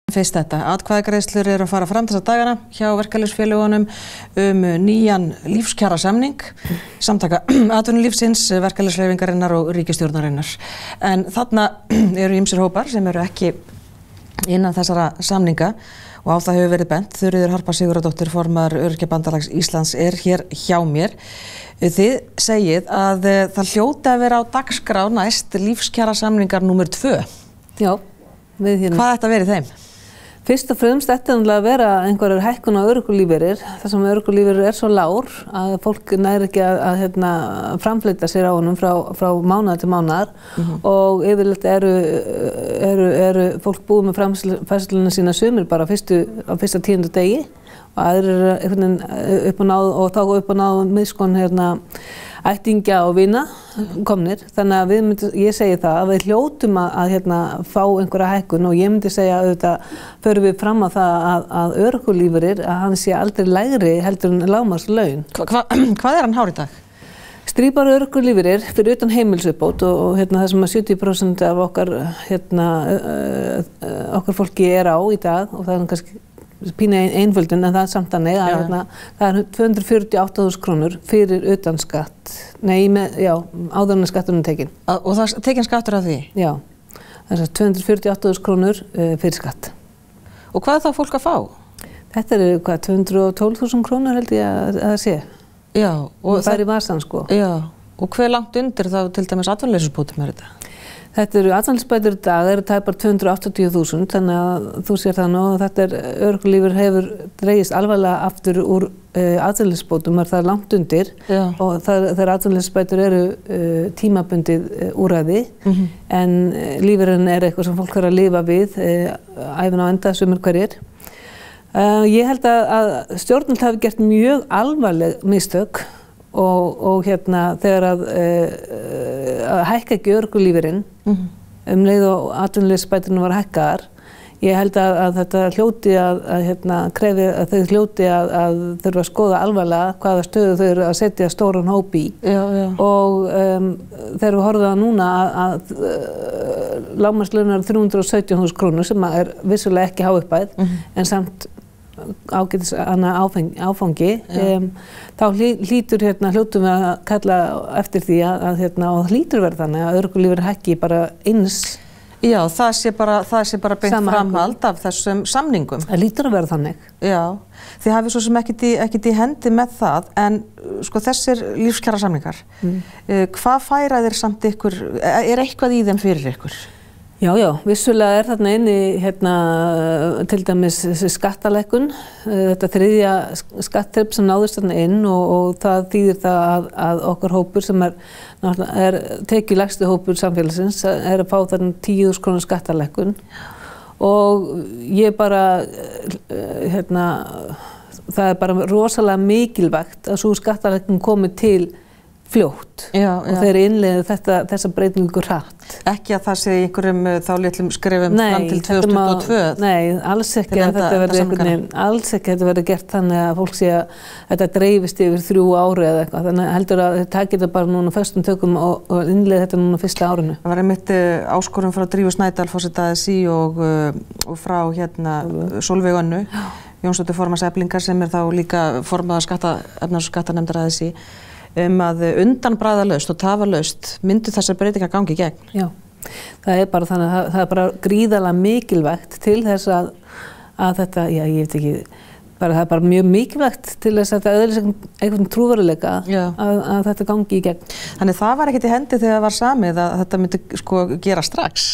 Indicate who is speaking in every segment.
Speaker 1: Fyrst þetta, atkvæðagreiðslur eru að fara fram þessa dagana hjá verkalýðsfélögunum nýjan lífskjarasamning, samtaka atvinnulífsins, verkalýðshreyfingarinnar og ríkisstjórnarinnar. En þarna eru ýmsir hópar sem eru ekki innan þessara samninga og á það hefur verið bent. Þuríður Harpa Sigurðardóttir, formaður Öryrkjabandalags Íslands, er hér hjá mér. Þið segið að það hljóti að vera á dagskrá næst lífskjarasamningar númer 2.
Speaker 2: Já, við hérna.
Speaker 1: Hvað ætti að vera í þeim?
Speaker 2: Fyrst og fremst ætti að vera einhverjar hækkun á örorkulífeyrir, þar sem örorkulífeyrir svo lágur að fólk nær ekki að framfleyta sér á honum frá mánaðar til mánaðar og yfirleitt eru fólk búið með framfærsluna sína sumir bara á fyrsta 10. degi og aðrir einhvern veginn upp á náð og þá upp á náð miðskon ættingja og vina komnir, þannig að ég segi það að við hljótum að fá einhverja hækkun og ég myndi segja auðvitað förum við fram á það að örorkulífeyrir að hann sé aldrei lægri heldur en lágmarkslaun.
Speaker 1: Hvað er hann hár í dag?
Speaker 2: Strípar örorkulífeyrir fyrir utan heimilsuppbót og það sem að 70% af okkar fólki er á í dag og það er kannski pínu einföldun en það er samt þannig að það er 248.000 krónur fyrir utan skatt. Áður en skatturinn er tekinn.
Speaker 1: Og það er tekinn skattur af því?
Speaker 2: Já, það er 248.000 krónur fyrir skatt.
Speaker 1: Og hvað er það fólk að fá?
Speaker 2: Þetta eru 212.000 krónur held ég að það sé.
Speaker 1: Já. Og
Speaker 2: það er í vasan sko.
Speaker 1: Já. Og hver langt undir þá til dæmis atvinnuleysispótum er þetta?
Speaker 2: Þetta eru atvinnuleysisbætur í dag, eru tæpar 280.000, þannig að þú sér það nú og þetta örorkulífeyrir hefur dregist alvarlega aftur úr atvinnuleysisbótum, það er langt undir og þegar atvinnuleysisbætur eru tímabundið úrræði en lífeyririnn er eitthvað sem fólk þarf að lifa við ævina á enda sumir hverjir. Ég held að stjórnvöld hafi gert mjög alvarleg mistök og þegar að hækka ekki örorkulífeyrinn leið og atvinnuleysisbæturinn var hækkaðar. Ég held að þetta hljóti krefi að þau hljóti að þurfa að skoða alvarlega hvaða stöðu þau eru að setja stóran hóp í. Og þegar við horfum það núna að lágmarkslaun er 317.000 krónur sem er vissulega ekki há upphæð en samt ágætis áfangi, þá hljótum við að kalla eftir því að og hlýtur verða þannig að örorkulífeyrir hækki bara eins.
Speaker 1: Já, það sé bara beint framhald af þessum samningum.
Speaker 2: Það hlýtur að verða þannig.
Speaker 1: Já, þið hafið svo sem ekkert í hendi með það, en sko þessir lífskjarasamningar, hvað færa þeir samt ykkur, er eitthvað í þeim fyrir ykkur?
Speaker 2: Já, vissulega er þarna inni til dæmis skattalækkun, þetta þriðja skattþrep sem náðist þarna inn og það þýðir það að okkar hópur sem er tekjulægsti hópur samfélagsins er að fá þarna 10.000 krónur skattalækkun og ég bara, það er bara rosalega mikilvægt að sú skattalækkun komi til fljótt og þeir innleiða þessa breytingu hratt.
Speaker 1: Ekki að það sé í einhverjum þá litlum skrefum fram til 2022?
Speaker 2: Nei, alls ekki að þetta verði gert þannig að fólk sé að þetta dreifist yfir 3 ári eða eitthvað. Þannig heldur að þetta takir þetta bara núna föstum tökum og innleiða þetta núna fyrsta árinu.
Speaker 1: Það var einmitt áskorun frá Drífu Snædal, forseta ASÍ og frá Sólveig Önnu Jónsdóttur formanns Eflingar sem er þá líka formaður efnahags- og skattanefndar ASÍ að undanbragðalaust og tafalaust myndu þessar breytingar gangi í gegn.
Speaker 2: Já, það er bara þannig að það er bara gríðarlega mikilvægt til þess að þetta, ég veit ekki, það er bara mjög mikilvægt til þess að þetta öðlist einhvern trúveruleika að þetta gangi í gegn.
Speaker 1: Þannig það var ekkert í hendi þegar það var samið að þetta myndi gera strax?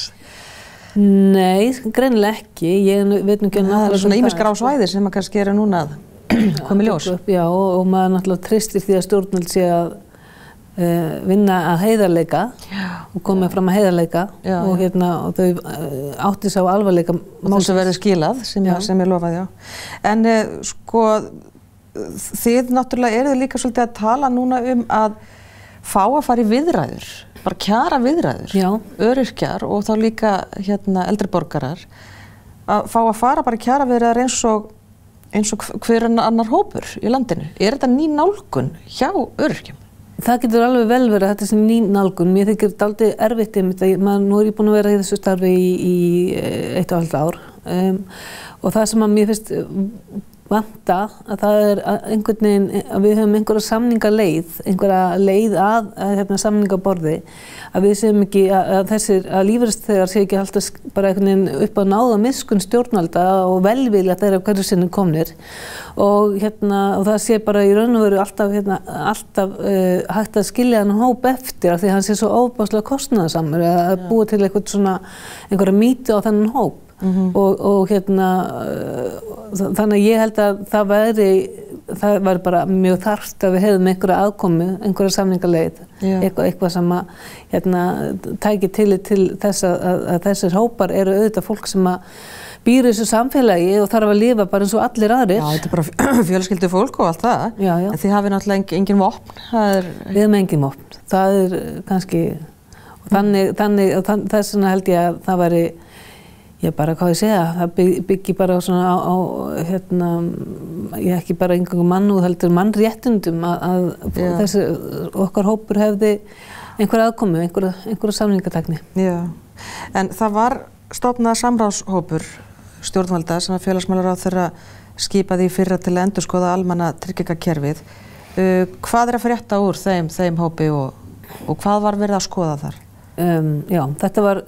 Speaker 2: Nei, greinilega ekki. Ég veit nú ekki
Speaker 1: það er svona ýmis grá svæði sem að kannski eru núna að komið ljós.
Speaker 2: Já, og maður náttúrulega treystir því að stjórnvöld sé að vinna að heiðarleika og koma fram að heiðarleika og þau átti sá alvarleika
Speaker 1: mál sem verður skilað sem ég lofað, já. En sko þið náttúrulega eruð líka svolítið að tala núna að fá að fara í viðræður, bara kjara viðræður, öryrkjar og þá líka eldri borgarar að fá að fara bara kjara viðræður eins og hver annar hópur í landinu. Er þetta ný nálgun hjá öryrkjum?
Speaker 2: Það getur alveg vel verið að þetta sé ný nálgun. Mér þykir dálítið erfitt nú er ég búin að vera í þessu starfi í 1,5 ár og það sem að mér finnst vanta að það einhvern veginn að við höfum einhverja leið að samningaborði, að við séum ekki að lífeyrisþegar sé ekki alltaf bara einhvern veginn upp að náða miskunn stjórnvalda og velvilja þeirra hverju sinni komnir og það sé bara í raun og veru alltaf hægt að skilja hann hóp eftir af því hann sé svo ofboðslega kostnaðarsamur að búa til einhverja mýtu á þennan hóp. Og þannig að ég held að það væri bara mjög þarft að við hefðum einhverja aðkomu, einhverja samningaleið, eitthvað sem að tæki tillit til þess að þessir hópar eru auðvitað fólk sem að býr í þessu samfélagi og þarf að lifa bara eins og allir aðrir. Já, þetta bara fjölskyldu fólk og allt það, en þið hafið náttúrulega engin vopn. Við hefum engin vopn, það kannski, þess vegna held ég að það væri bara hvað ég segja, það byggi bara svona á ég ekki bara eingöngu mannúð heldur mannréttindum að þessi okkar hópur hefði einhverja aðkomu, einhverja samningatækni. Já,
Speaker 1: en það var stofnað samráðshópur stjórnvalda sem að félagsmálaráðherra skipaði í fyrra til að endurskoða almannatryggingakerfið. Hvað að frétta úr þeim hópi og hvað var verið að skoða þar?
Speaker 2: Já, þetta var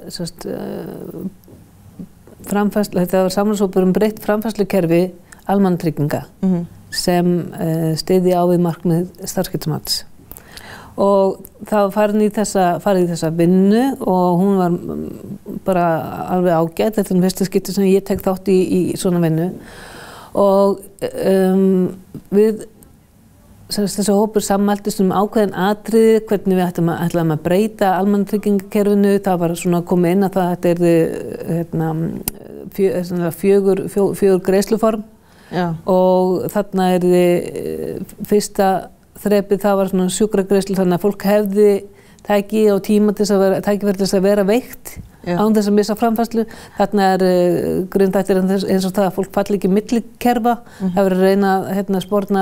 Speaker 2: þetta var samráðshópur breytt framfærslukerfi almannatrygginga sem styðji á við markmið starfsgetumats. Og það var farið í þessa vinnu og hún var bara alveg ágæt. Þetta fyrsta skipti sem ég tek þátt í svona vinnu. Og þessi hópur sammæltist ákveðin atriði, hvernig við ætlaðum að breyta almannatryggingakerfinu. Það var svona komið inn að þetta fjögur greiðsluform og þarna fyrsta þrepið það var svona sjúkragreiðslu þannig að fólk hefði tæki og tíma til þess að vera veikt án þess að missa framfærslu. Þarna grunnþættir eins og það að fólk falli ekki milli kerfa. Það verður að reyna að sporna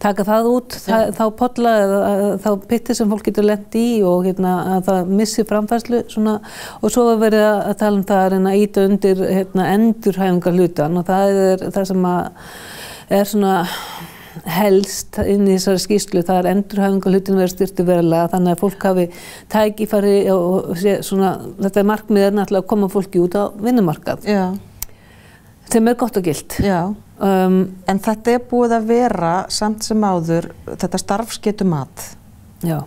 Speaker 2: taka það út, þá polla eða þá pitti sem fólk getur lent í og að það missi framfærslu svona, og svo var verið að tala um það að reyna að ýta undir endurhæfingarhlutann og það það sem er svona helst inn í þessari skýrslu, það endurhæfingarhlutin verið styrktur verulega þannig að fólk hafi tækifæri og svona, þetta markmið náttúrulega að koma fólki út á vinnumarkað. Já. Sem gott og gilt.
Speaker 1: Já. En þetta búið að vera samt sem áður þetta starfsgetumat. Já.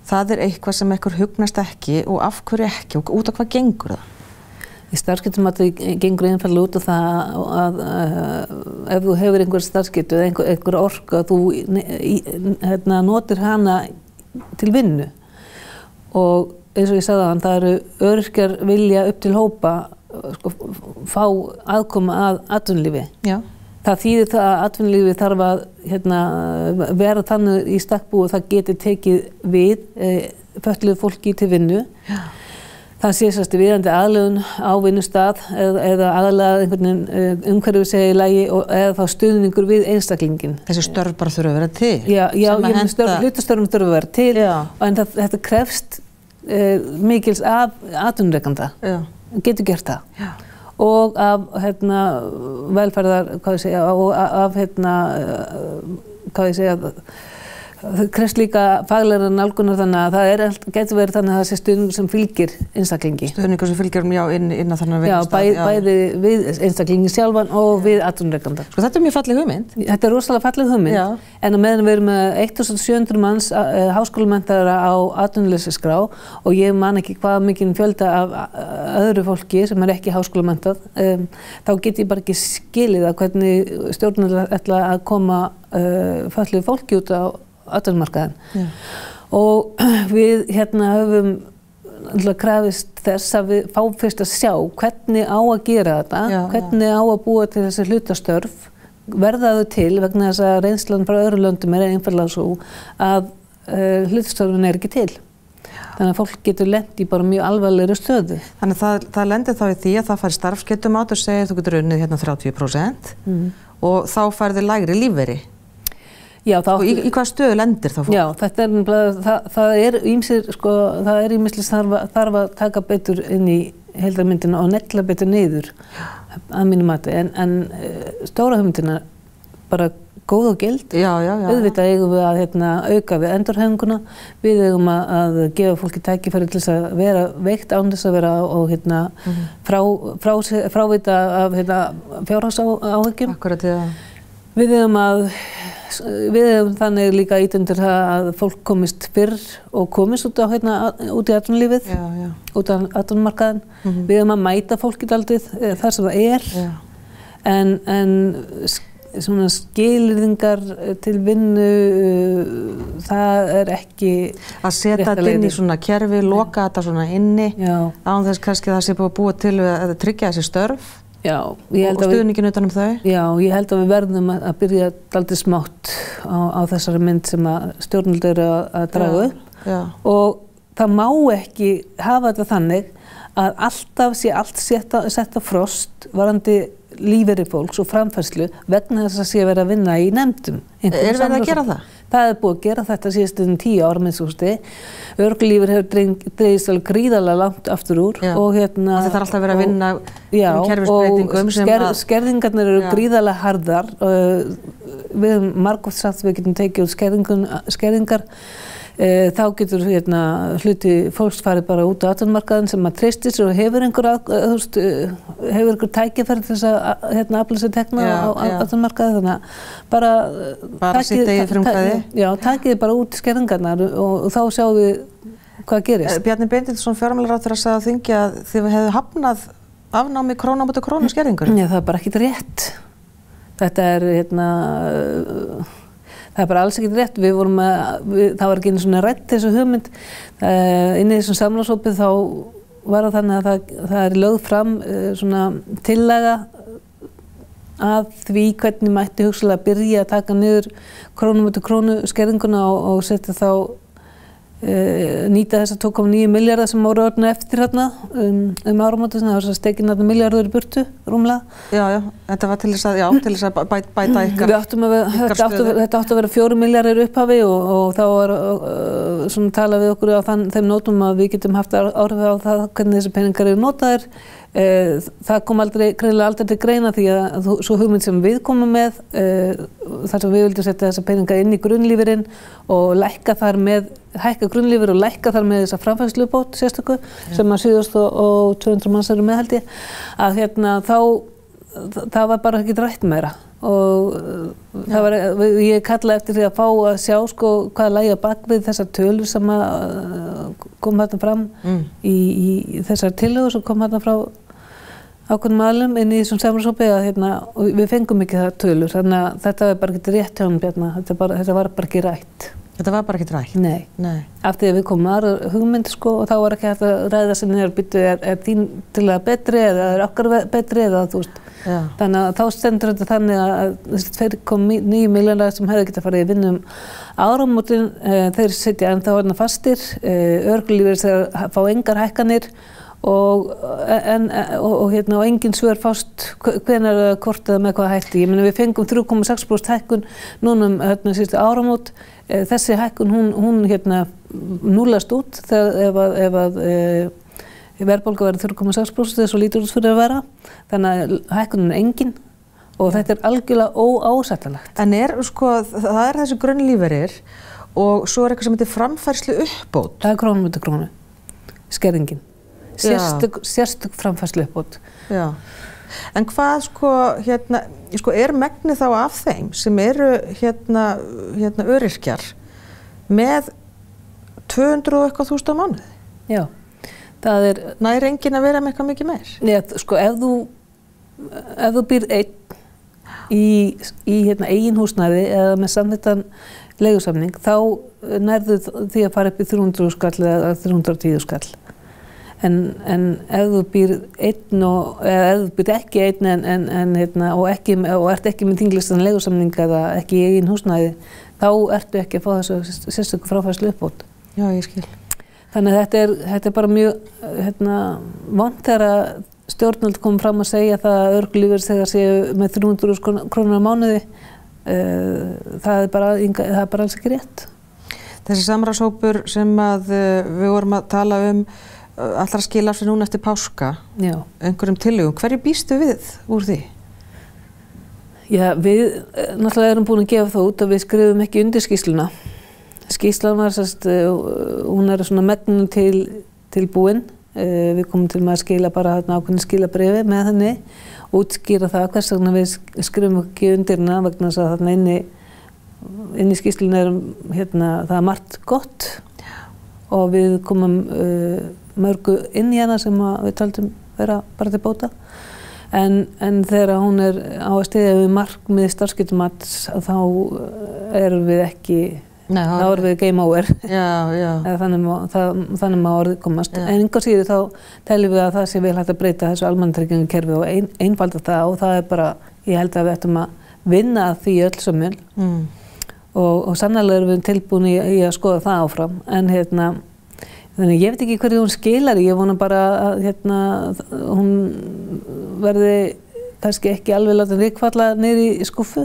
Speaker 1: Það eitthvað sem ykkur hugnast ekki og af hverju ekki og út af hvað gengur það?
Speaker 2: Í starfsgetumati gengur einfaldlega út af það að ef þú hefur einhver starfsgetu eða einhver orku að þú notir hana til vinnu og eins og ég sagði það eru öryrkjar vilja upp til hópa fá aðkoma að atvinnulífi. Já. Það þýðir það að atvinnulífi þarf að vera þannig í stakk búið að það geti tekið við fötluðu fólki til vinnu. Já. Það sé viðandi aðlögun á vinnustað eða aðlaga einhvern umhverfið segja í lagi eða þá stuðningur við einstaklingin.
Speaker 1: Þessi störf bara þurfa að vera til?
Speaker 2: Já, hlutastörfum þurfa að vera til en þetta krefst mikils af atvinnurekanda. Já. Getur gert það. Já. Og af velferðar, og af það krefst líka faglegra nálgunar þannig að það getur verið þannig að það sé stuðningur sem fylgir einstaklingi. Stuðningur sem fylgir inn á þannig vinnustað. Já, bæði við einstaklingi sjálfan og við atvinnurekanda.
Speaker 1: Sko þetta mjög falleg hugmynd.
Speaker 2: Þetta rosalega falleg hugmynd. Já. En á meðan við erum með 1700 manns háskólamenntaðara á atvinnuleysisskrá og ég man ekki hvað mikinn fjölda af öðru fólki sem ekki háskólamenntað, þá get ég bara ekki skilið að hvernig stjórnvöld ætla að koma fötluðu fólki út á atvinnumarkaðinn. Já. Og við höfum krafist þess að við fáum fyrst að sjá hvernig á að gera þetta, hvernig á að búa til þessi hlutastörf, verða þau til vegna þess að reynslan frá öðrum löndum einfaldlega svo að hlutastörfin ekki til. Þannig að fólk getur lent í bara mjög alvarlegri stöðu.
Speaker 1: Þannig að það lendir þá í því að það fær starfsgetumat og segir þú getur unnið 30% og þá færðu lægri lífeyri. Já, og í hvað stöðu lendir þá fólk?
Speaker 2: Já, það ýmislega þarf að taka betur inn í heildarmyndina og negla betur niður að mínu mati, en stóra hugmyndina bara góð og gild. Auðvitað eigum við að auka við endurhæfinguna, við eigum að gefa fólki tækifæri til þess að vera veikt án þess að vera og frávita af fjárhagsáhyggjum.
Speaker 1: Akkurat, já.
Speaker 2: Við eigum þannig líka undir það að fólk komist fyrr og komist út í atvinnulífið, út á atvinnumarkaðinn. Við eigum að mæta fólki dálítið þar sem það er, en svona skilyrðingar til vinnu, það ekki
Speaker 1: að setja þetta inn í svona kerfi, loka þetta svona inni, án þess kannski það sé búið að búa til að tryggja þessi störf og stuðningin utan þau. Já,
Speaker 2: ég held að við verðum að byrja dálítið smátt á þessari mynd sem að stjórnvöld eru að draga upp og það má ekki hafa þetta þannig að alltaf sé allt sett á frost varðandi lífeyri fólks og framfærslu vegna þess að sé verið að vinna í nefndum.
Speaker 1: Er verið að gera það?
Speaker 2: Það búið að gera þetta síðustu 10 ára minnst. Örorkulífeyrir hefur dregist alveg gríðarlega langt aftur úr og
Speaker 1: það þarf alltaf að vera að vinna kerfisbreytingum
Speaker 2: og skerðingarnir eru gríðarlega harðar. Við höfum margoft sagt að við getum tekið út skerðingar. Þá getur hluti fólks farið bara út á atvinnumarkaðinn sem að treystir sér og hefur einhver tækifæri til þess að afla sér tekna á atvinnumarkaði, þannig að
Speaker 1: bara sitt eigið frumkvæði.
Speaker 2: Já, takið bara út skerðingarnar og þá sjáum við hvað gerist.
Speaker 1: Bjarni Benediktsson fjármálaráðherra sagði á þingi að þið hefðu hafnað afnámi krónu á móti krónu skerðingur.
Speaker 2: Já, það bara ekkert rétt. Þetta það bara alls ekkert rétt. Það var ekki einu svona rætt þessu hugmynd. Inni í þessum samráðshópi þá var það þannig að það lögð fram svona tillaga að því hvernig mætti hugsanlega byrja að taka niður krónu móti krónu skerðinguna og setja þá nýta þessa 2,9 milljarða sem voru orðin eftir áramótin, það var stekinn milljarður í burtu, rúmlega.
Speaker 1: Já, þetta var til þess að bæta ykkar
Speaker 2: stöðu. Þetta átti að vera 4 milljarðir upphafi og þá var svona talað við okkur á þeim nótum að við getum haft áhrif á það hvernig þessi peningar eru notaðir. Það kom greinilega aldrei til greina því að svo hugmynd sem við komum með, þar sem við vildum setja þessa peninga inn í grunnlífeyrinn og hækka grunnlífeyri og lækka þar með þessa framfærslubót sérstöku sem að 7.200 manns eru með held ég, að það var bara ekki rætt meira og ég kallaði eftir því að fá að sjá hvað lægi á bakvið þessar tölur sem kom þarna fram í þessar tillögur sem kom þarna frá ákveðnum aðilum inn í þessum samráðshópi og við fengum ekki það tölur, þannig að þetta var bara ekki rétt hjá hann Bjarna, þetta var bara ekki rætt.
Speaker 1: Þetta var bara ekki rætt?
Speaker 2: Nei. Af því að við komum aðra hugmynd og þá var ekki hægt að ræða sem er þín til að betri eða er okkar betri eða þú veist. Þannig að þá stendur þetta þannig að þessi 2,9 milljarðar sem hefði getað farið í vinnum áramótin, þeir sitja ennþá orðna fastir, örorkulífeyrir fá engar hækkanir og engin svör fást hvenær hvort eða með hvað hætti. Ég meina við fengum 3,6% hækkun núna síðustu áramót. Þessi hækkun hún núllast út þegar ef að verðbólga verður 3,6% þess að lítur út fyrir að vera. Þannig að hækkunin engin og þetta algjörlega óásættanlegt.
Speaker 1: En það þessi grunnlífeyrir og svo eitthvað sem heitir framfærslu uppbót.
Speaker 2: Það krónu móti krónu, skerðingin. Sérstök framfærslu uppbót.
Speaker 1: Já. En hvað er megnið þá af þeim sem eru öryrkjar með 200 og eitthvað þúsund á mánuði?
Speaker 2: Já. Það
Speaker 1: nær enginn að vera með eitthvað mikið meir?
Speaker 2: Nei, ef þú býrð einn í eigin húsnæði eða með samþykktan leigusamning, þá nærðu því að fara upp í 300 skall eða 310 skall. En ef þú býrð einn eða ef þú býrð ekki einn og ert ekki með þinglistan leigusamning eða ekki í eigin húsnæði, þá ertu ekki að fá þessu sérstöku fráfærslu uppbót.
Speaker 1: Já, ég skil.
Speaker 2: Þannig að þetta er bara mjög vont þegar stjórnvöld kom fram að segja það að örorkulífeyrisþegar séu með 300.000 krónur á mánuði. Það er bara alls ekki rétt.
Speaker 1: Þessi samráðshópur sem við vorum að tala ætlar að skila sér núna eftir páska, einhverjum tillögum. Hverju býstu við úr því?
Speaker 2: Já, við náttúrulega erum búin að gefa það út og við skrifum ekki undir skýrsluna. Skýrslan var hún svona megnum tilbúin. Við komum til með að skila bara ákveðin skilabréfi með henni, útskýra það hvers vegna við skrifum ekki undir hana vegna þess að þarna inni í skýrslunni það margt gott og við komum mörgu inn í hana sem við taldum vera bara til bóta. En þegar hún á að styðja við markmið starfsgetumats þá erum við ekki þá erum við game over. Þannig má orðið komast. En engar síður þá teljum við að það sé vel hægt að breyta þessu almannatryggingakerfi og einfalda það og það bara, ég held að við ættum að vinna að því öll sömul og sannarlega erum við tilbúin í að skoða það áfram. En þannig ég veit ekki hverju hún skilar í, ég vona bara að hún verði kannski ekki alveg látin rykfalla niður í skúffu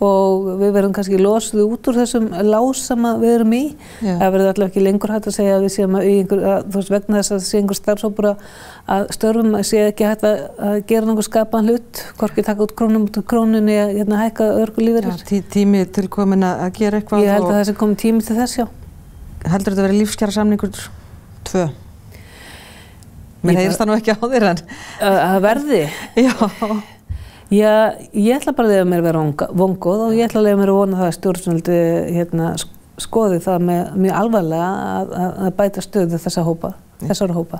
Speaker 2: og við verðum kannski losuð út úr þessum lás sem við erum í. Það verður allavega ekki lengur hægt að segja að við séum vegna þess að það sé einhver starfshópur að störfum sé ekki hægt að gera nokkuð skapaðan hlut, hvorki taka út krónunni að hækka örorkulífeyrir.
Speaker 1: Tími til komin að gera eitthvað.
Speaker 2: Ég held að það sé komið tími til þess, já.
Speaker 1: Heldur þetta að vera lífskjarasamningur 2? Mér heyrst það nú ekki á þér en.
Speaker 2: Að verði? Já. Já, ég ætla bara að leyfa mér að vera vongóð og ég ætla að leyfa mér að vona það að stjórnvöld skoði það mjög alvarlega að bæta stöðu þessara hópa.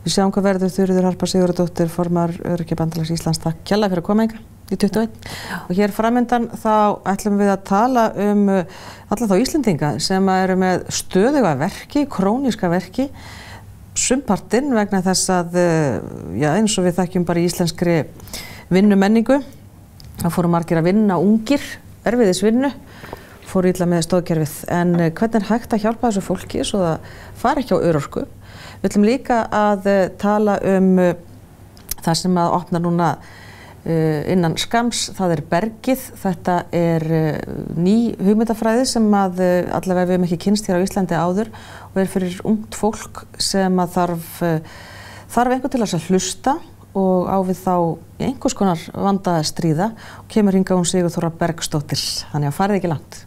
Speaker 1: Við sjáum hvað verður. Þuríður Harpa Sigurðardóttir, formaður Öryrkjabandalags Íslands. Takk kærlega fyrir að koma hingað í 21. Og hér framundan þá ætlum við að tala alla þá Íslendinga sem eru með stöðuga verki, króníska verki, sumpartinn vegna þess að eins og við þekkjum bara í íslenskri vinnumenningu. Það fóru margir að vinna ungir, erfiðisvinnu, fóru illa með stoðkerfið. En hvernig hægt að hjálpa þessu fólki svo það fari ekki á örorku? Við ætlum líka að tala það sem að opna núna innan skamms, það Bergið. Þetta ný hugmyndafræði sem að allavega við höfum ekki kynnst hér á Íslandi áður og fyrir ungt fólk sem að þarf einhver til að hlusta og á við þá einhvers konar vanda að stríða og kemur hingað hún Sigurþóra Bergsdóttir. Þannig að farið ekki langt.